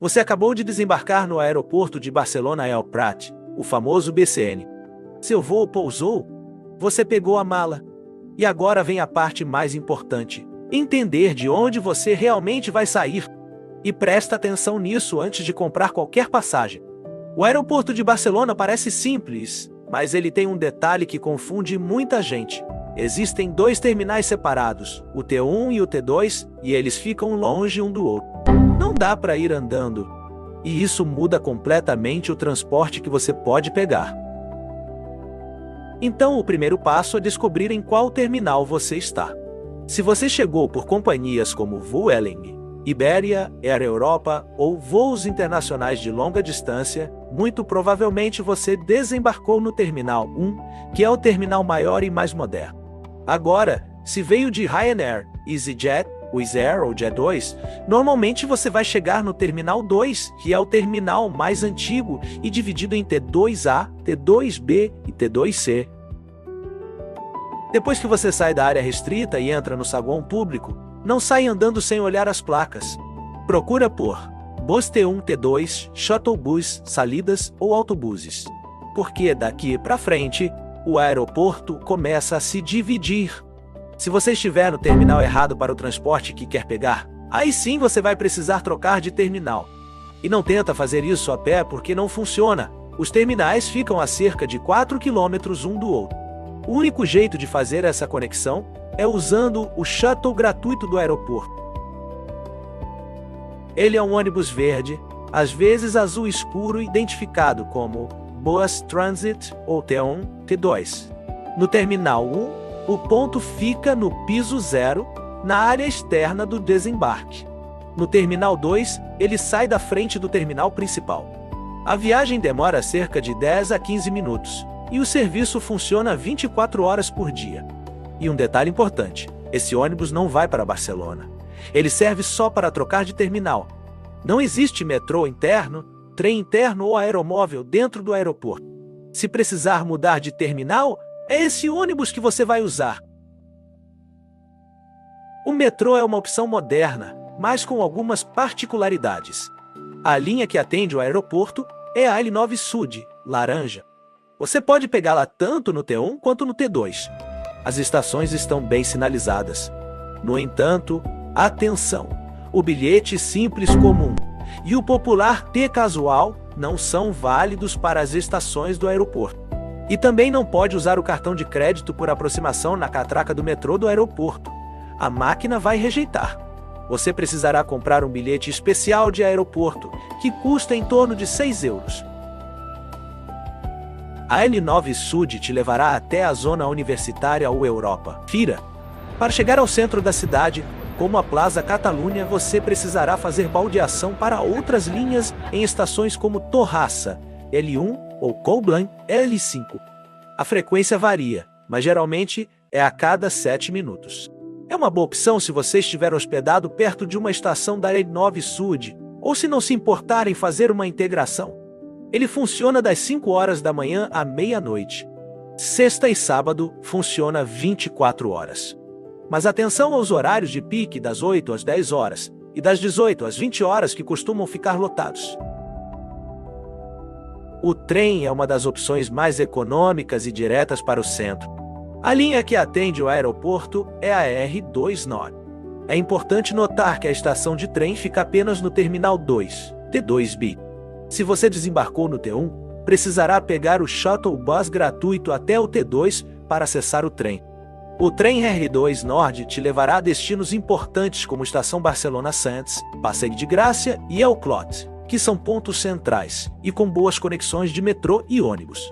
Você acabou de desembarcar no aeroporto de Barcelona El Prat, o famoso BCN. Seu voo pousou? Você pegou a mala. E agora vem a parte mais importante: entender de onde você realmente vai sair. E presta atenção nisso antes de comprar qualquer passagem. O aeroporto de Barcelona parece simples, mas ele tem um detalhe que confunde muita gente. Existem 2 terminais separados, o T1 e o T2, e eles ficam longe um do outro. Não dá para ir andando. E isso muda completamente o transporte que você pode pegar. Então, o primeiro passo é descobrir em qual terminal você está. Se você chegou por companhias como Vueling, Iberia, Air Europa ou voos internacionais de longa distância, muito provavelmente você desembarcou no Terminal 1, que é o terminal maior e mais moderno. Agora, se veio de Ryanair, EasyJet, Wizz Air ou Jet2, normalmente você vai chegar no Terminal 2, que é o terminal mais antigo e dividido em T2A, T2B e T2C. Depois que você sai da área restrita e entra no saguão público, não sai andando sem olhar as placas. Procura por Bus T1, T2, Shuttle Bus, salidas ou autobuses. Porque daqui para frente, o aeroporto começa a se dividir. Se você estiver no terminal errado para o transporte que quer pegar, aí sim você vai precisar trocar de terminal. E não tenta fazer isso a pé porque não funciona. Os terminais ficam a cerca de 4 km um do outro. O único jeito de fazer essa conexão é usando o shuttle gratuito do aeroporto. Ele é um ônibus verde, às vezes azul escuro, identificado como Bus Transit ou T1, T2. No Terminal 1, o ponto fica no piso 0, na área externa do desembarque. No Terminal 2, ele sai da frente do terminal principal. A viagem demora cerca de 10 a 15 minutos, e o serviço funciona 24 horas por dia. E um detalhe importante: esse ônibus não vai para Barcelona. Ele serve só para trocar de terminal. Não existe metrô interno, trem interno ou aeromóvel dentro do aeroporto. Se precisar mudar de terminal, é esse ônibus que você vai usar. O metrô é uma opção moderna, mas com algumas particularidades. A linha que atende o aeroporto é a L9 Sud, laranja. Você pode pegá-la tanto no T1 quanto no T2. As estações estão bem sinalizadas. No entanto, atenção! O bilhete simples comum e o popular T casual não são válidos para as estações do aeroporto. E também não pode usar o cartão de crédito por aproximação na catraca do metrô do aeroporto. A máquina vai rejeitar. Você precisará comprar um bilhete especial de aeroporto, que custa em torno de 6 euros. A L9 Sud te levará até a zona universitária ou Europa, Fira. Para chegar ao centro da cidade, como a Plaza Catalunha, você precisará fazer baldeação para outras linhas em estações como Torrassa, L1 ou Coblany, L5. A frequência varia, mas geralmente é a cada 7 minutos. É uma boa opção se você estiver hospedado perto de uma estação da L9 Sud, ou se não se importar em fazer uma integração. Ele funciona das 5 horas da manhã à meia-noite. Sexta e sábado funciona 24 horas. Mas atenção aos horários de pique das 8 às 10 horas e das 18 às 20 horas que costumam ficar lotados. O trem é uma das opções mais econômicas e diretas para o centro. A linha que atende o aeroporto é a R2 Nord. É importante notar que a estação de trem fica apenas no Terminal 2, T2B. Se você desembarcou no T1, precisará pegar o shuttle bus gratuito até o T2 para acessar o trem. O trem R2 Nord te levará a destinos importantes como Estação Barcelona Sants, Passeig de Gràcia e El Clot, que são pontos centrais e com boas conexões de metrô e ônibus.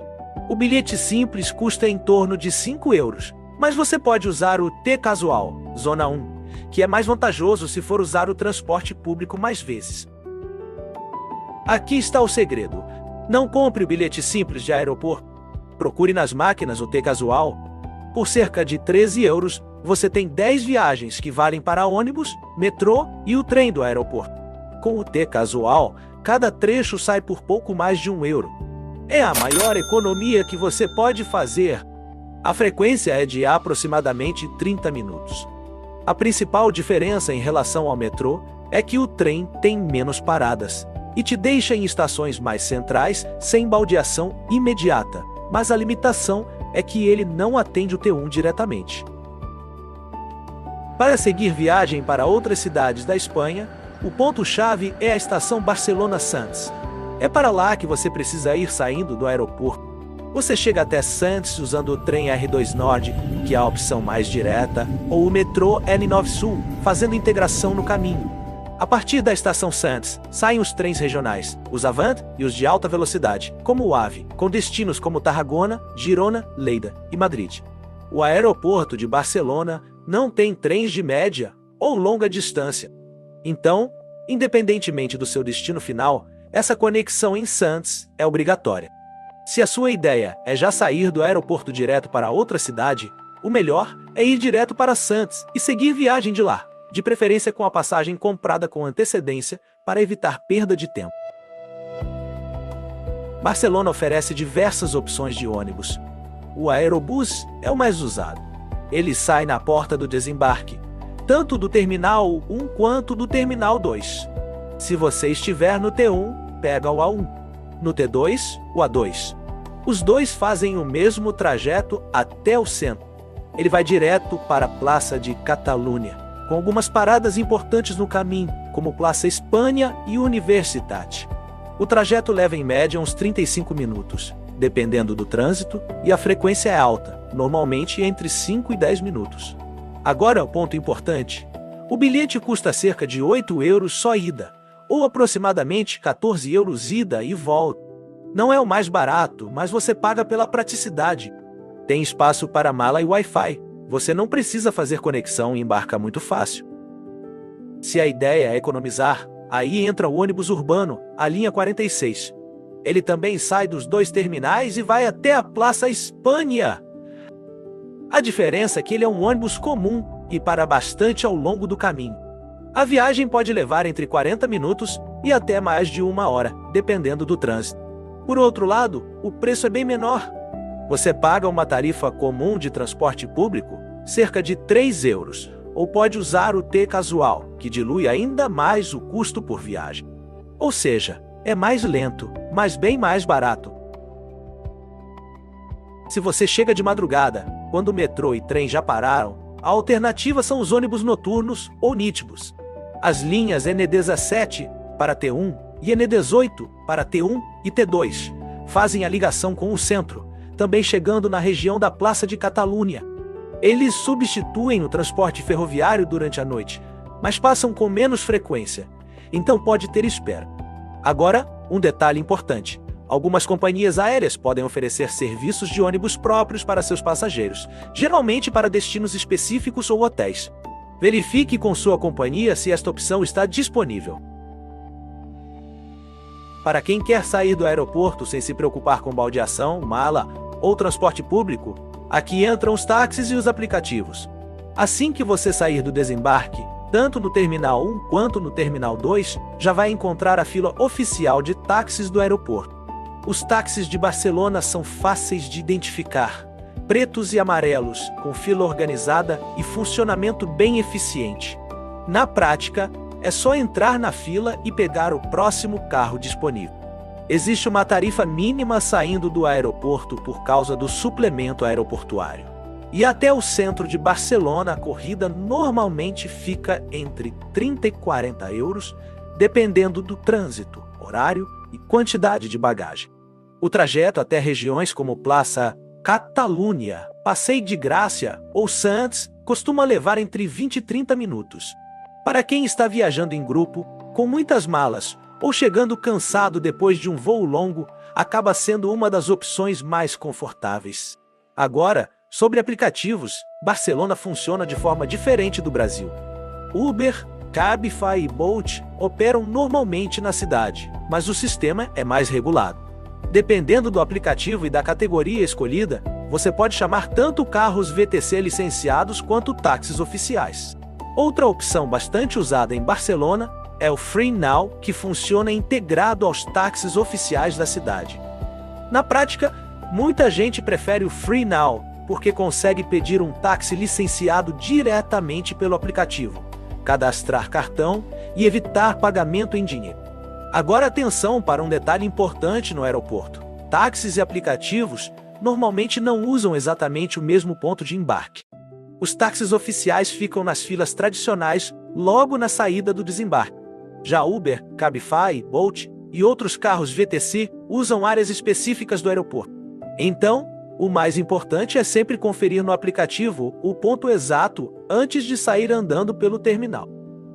O bilhete simples custa em torno de 5 euros, mas você pode usar o T Casual, Zona 1, que é mais vantajoso se for usar o transporte público mais vezes. Aqui está o segredo: não compre o bilhete simples de aeroporto. Procure nas máquinas o T Casual. Por cerca de 13 euros, você tem 10 viagens que valem para ônibus, metrô e o trem do aeroporto. Com o T Casual, cada trecho sai por pouco mais de 1 euro. É a maior economia que você pode fazer. A frequência é de aproximadamente 30 minutos. A principal diferença em relação ao metrô é que o trem tem menos paradas. e te deixa em estações mais centrais sem baldeação imediata, mas a limitação é que ele não atende o T1 diretamente. Para seguir viagem para outras cidades da Espanha, o ponto-chave é a estação Barcelona-Sants. É para lá que você precisa ir saindo do aeroporto. Você chega até Sants usando o trem R2 Nord, que é a opção mais direta, ou o metrô N9 Sul, fazendo integração no caminho. A partir da estação Sants, saem os trens regionais, os Avant e os de alta velocidade, como o AVE, com destinos como Tarragona, Girona, Lleida e Madrid. O aeroporto de Barcelona não tem trens de média ou longa distância. Então, independentemente do seu destino final, essa conexão em Sants é obrigatória. Se a sua ideia é já sair do aeroporto direto para outra cidade, o melhor é ir direto para Sants e seguir viagem de lá, de preferência com a passagem comprada com antecedência para evitar perda de tempo. Barcelona oferece diversas opções de ônibus. O aerobus é o mais usado. Ele sai na porta do desembarque, tanto do Terminal 1 quanto do Terminal 2. Se você estiver no T1, pega o A1. No T2, o A2. Os dois fazem o mesmo trajeto até o centro. Ele vai direto para a Praça de Catalunha, com algumas paradas importantes no caminho, como Plaça Espanha e Universitat. O trajeto leva em média uns 35 minutos, dependendo do trânsito, e a frequência é alta, normalmente entre 5 e 10 minutos. Agora o ponto importante. O bilhete custa cerca de 8 euros só ida, ou aproximadamente 14 euros ida e volta. Não é o mais barato, mas você paga pela praticidade. Tem espaço para mala e Wi-Fi. Você não precisa fazer conexão e embarca muito fácil. Se a ideia é economizar, aí entra o ônibus urbano, a linha 46. Ele também sai dos dois terminais e vai até a Plaça Espanha. A diferença é que ele é um ônibus comum e para bastante ao longo do caminho. A viagem pode levar entre 40 minutos e até mais de 1 hora, dependendo do trânsito. Por outro lado, o preço é bem menor. Você paga uma tarifa comum de transporte público, cerca de 3 euros, ou pode usar o T casual, que dilui ainda mais o custo por viagem. Ou seja, é mais lento, mas bem mais barato. Se você chega de madrugada, quando o metrô e trem já pararam, a alternativa são os ônibus noturnos ou nítibus. As linhas ND17 para T1 e ND18 para T1 e T2 fazem a ligação com o centro, também chegando na região da Praça de Catalunha. Eles substituem o transporte ferroviário durante a noite, mas passam com menos frequência, então pode ter espera. Agora, um detalhe importante. Algumas companhias aéreas podem oferecer serviços de ônibus próprios para seus passageiros, geralmente para destinos específicos ou hotéis. Verifique com sua companhia se esta opção está disponível. Para quem quer sair do aeroporto sem se preocupar com baldeação, mala ou transporte público, aqui entram os táxis e os aplicativos. Assim que você sair do desembarque, tanto no Terminal 1 quanto no Terminal 2, já vai encontrar a fila oficial de táxis do aeroporto. Os táxis de Barcelona são fáceis de identificar, pretos e amarelos, com fila organizada e funcionamento bem eficiente. Na prática, é só entrar na fila e pegar o próximo carro disponível. Existe uma tarifa mínima saindo do aeroporto por causa do suplemento aeroportuário. E até o centro de Barcelona, a corrida normalmente fica entre 30 e 40 euros, dependendo do trânsito, horário e quantidade de bagagem. O trajeto até regiões como Plaça Catalunha, Passeio de Gràcia ou Sants costuma levar entre 20 e 30 minutos. Para quem está viajando em grupo, com muitas malas, ou chegando cansado depois de um voo longo, acaba sendo uma das opções mais confortáveis. Agora, sobre aplicativos, Barcelona funciona de forma diferente do Brasil. Uber, Cabify e Bolt operam normalmente na cidade, mas o sistema é mais regulado. Dependendo do aplicativo e da categoria escolhida, você pode chamar tanto carros VTC licenciados quanto táxis oficiais. Outra opção bastante usada em Barcelona é o Free Now, que funciona integrado aos táxis oficiais da cidade. Na prática, muita gente prefere o Free Now, porque consegue pedir um táxi licenciado diretamente pelo aplicativo, cadastrar cartão e evitar pagamento em dinheiro. Agora atenção para um detalhe importante no aeroporto. Táxis e aplicativos normalmente não usam exatamente o mesmo ponto de embarque. Os táxis oficiais ficam nas filas tradicionais logo na saída do desembarque. Já Uber, Cabify, Bolt e outros carros VTC usam áreas específicas do aeroporto. Então, o mais importante é sempre conferir no aplicativo o ponto exato antes de sair andando pelo terminal.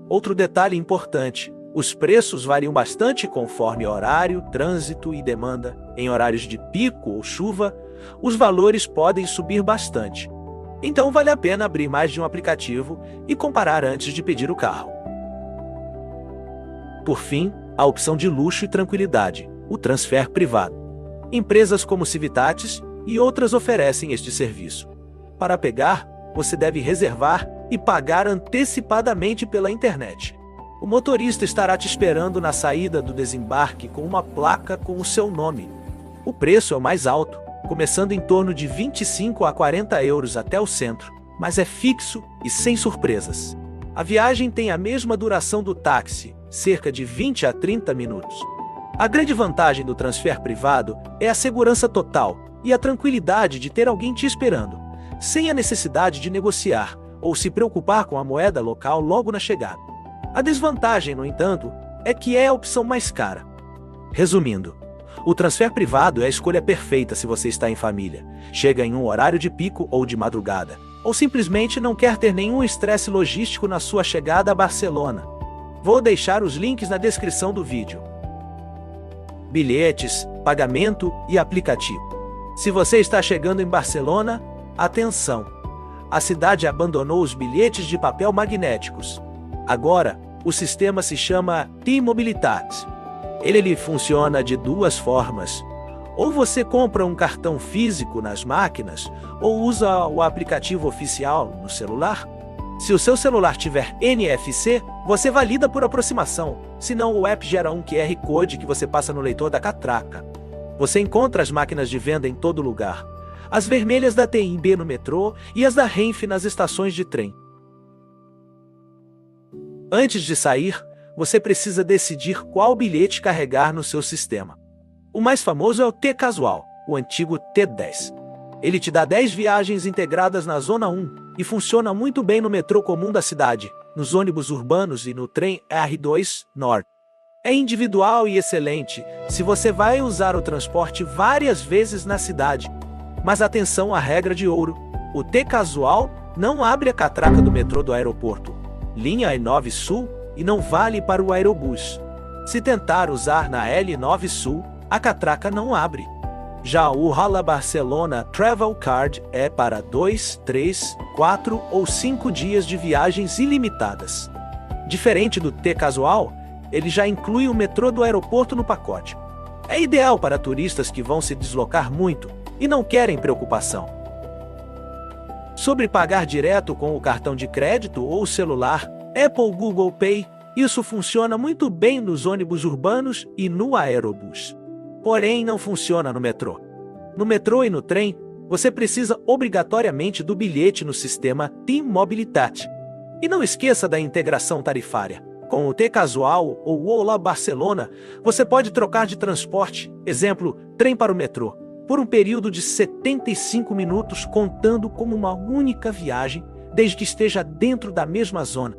Outro detalhe importante: os preços variam bastante conforme horário, trânsito e demanda. Em horários de pico ou chuva, os valores podem subir bastante. Então vale a pena abrir mais de um aplicativo e comparar antes de pedir o carro. Por fim, a opção de luxo e tranquilidade, o transfer privado. Empresas como Civitatis e outras oferecem este serviço. Para pegar, você deve reservar e pagar antecipadamente pela internet. O motorista estará te esperando na saída do desembarque com uma placa com o seu nome. O preço é o mais alto, começando em torno de 25 a 40 euros até o centro, mas é fixo e sem surpresas. A viagem tem a mesma duração do táxi, cerca de 20 a 30 minutos. A grande vantagem do transfer privado é a segurança total e a tranquilidade de ter alguém te esperando, sem a necessidade de negociar ou se preocupar com a moeda local logo na chegada. A desvantagem, no entanto, é que é a opção mais cara. Resumindo, o transfer privado é a escolha perfeita se você está em família, chega em um horário de pico ou de madrugada, ou simplesmente não quer ter nenhum estresse logístico na sua chegada a Barcelona. Vou deixar os links na descrição do vídeo. Bilhetes, pagamento e aplicativo. Se você está chegando em Barcelona, atenção! A cidade abandonou os bilhetes de papel magnéticos. Agora, o sistema se chama T-Mobilitat. Ele funciona de duas formas. Ou você compra um cartão físico nas máquinas, ou usa o aplicativo oficial no celular. Se o seu celular tiver NFC, você valida por aproximação, senão o app gera um QR Code que você passa no leitor da catraca. Você encontra as máquinas de venda em todo lugar. As vermelhas da TIB no metrô e as da Renfe nas estações de trem. Antes de sair, você precisa decidir qual bilhete carregar no seu sistema. O mais famoso é o T-Casual, o antigo T10. Ele te dá 10 viagens integradas na Zona 1 e funciona muito bem no metrô comum da cidade, nos ônibus urbanos e no trem R2 Norte. É individual e excelente se você vai usar o transporte várias vezes na cidade. Mas atenção à regra de ouro: o T-Casual não abre a catraca do metrô do aeroporto, linha E9 Sul, e não vale para o aerobus. Se tentar usar na L9 Sul, a catraca não abre. Já o Hala Barcelona Travel Card é para 2, 3, 4 ou 5 dias de viagens ilimitadas. Diferente do T-Casual, ele já inclui o metrô do aeroporto no pacote. É ideal para turistas que vão se deslocar muito e não querem preocupação. Sobre pagar direto com o cartão de crédito ou celular, Apple Google Pay, isso funciona muito bem nos ônibus urbanos e no aerobus. Porém, não funciona no metrô. No metrô e no trem, você precisa obrigatoriamente do bilhete no sistema T-Mobilitat. E não esqueça da integração tarifária. Com o T-Casual ou o Ola Barcelona, você pode trocar de transporte, exemplo, trem para o metrô, por um período de 75 minutos, contando como uma única viagem, desde que esteja dentro da mesma zona.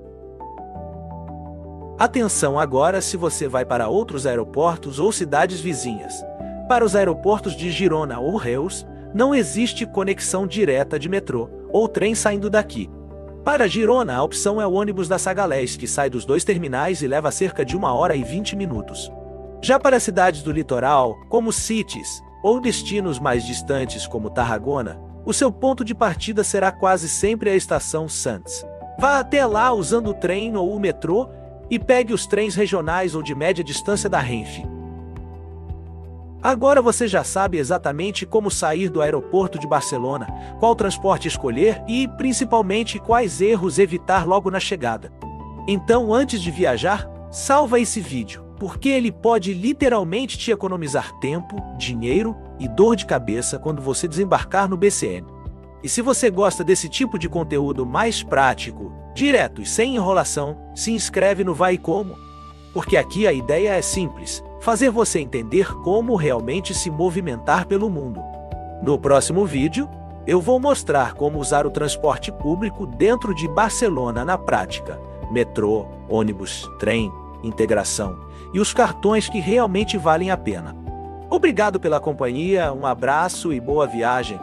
Atenção agora se você vai para outros aeroportos ou cidades vizinhas. Para os aeroportos de Girona ou Reus, não existe conexão direta de metrô ou trem saindo daqui. Para Girona, a opção é o ônibus da Sagalés, que sai dos 2 terminais e leva cerca de 1 hora e 20 minutos. Já para cidades do litoral, como Sitges, ou destinos mais distantes como Tarragona, o seu ponto de partida será quase sempre a estação Sants. Vá até lá usando o trem ou o metrô e pegue os trens regionais ou de média distância da Renfe. Agora você já sabe exatamente como sair do aeroporto de Barcelona, qual transporte escolher e, principalmente, quais erros evitar logo na chegada. Então, antes de viajar, salva esse vídeo, porque ele pode literalmente te economizar tempo, dinheiro e dor de cabeça quando você desembarcar no BCN. E se você gosta desse tipo de conteúdo mais prático, direto e sem enrolação, se inscreve no Vai Como. porque aqui a ideia é simples: fazer você entender como realmente se movimentar pelo mundo. No próximo vídeo, eu vou mostrar como usar o transporte público dentro de Barcelona na prática: metrô, ônibus, trem, integração e os cartões que realmente valem a pena. Obrigado pela companhia, um abraço e boa viagem.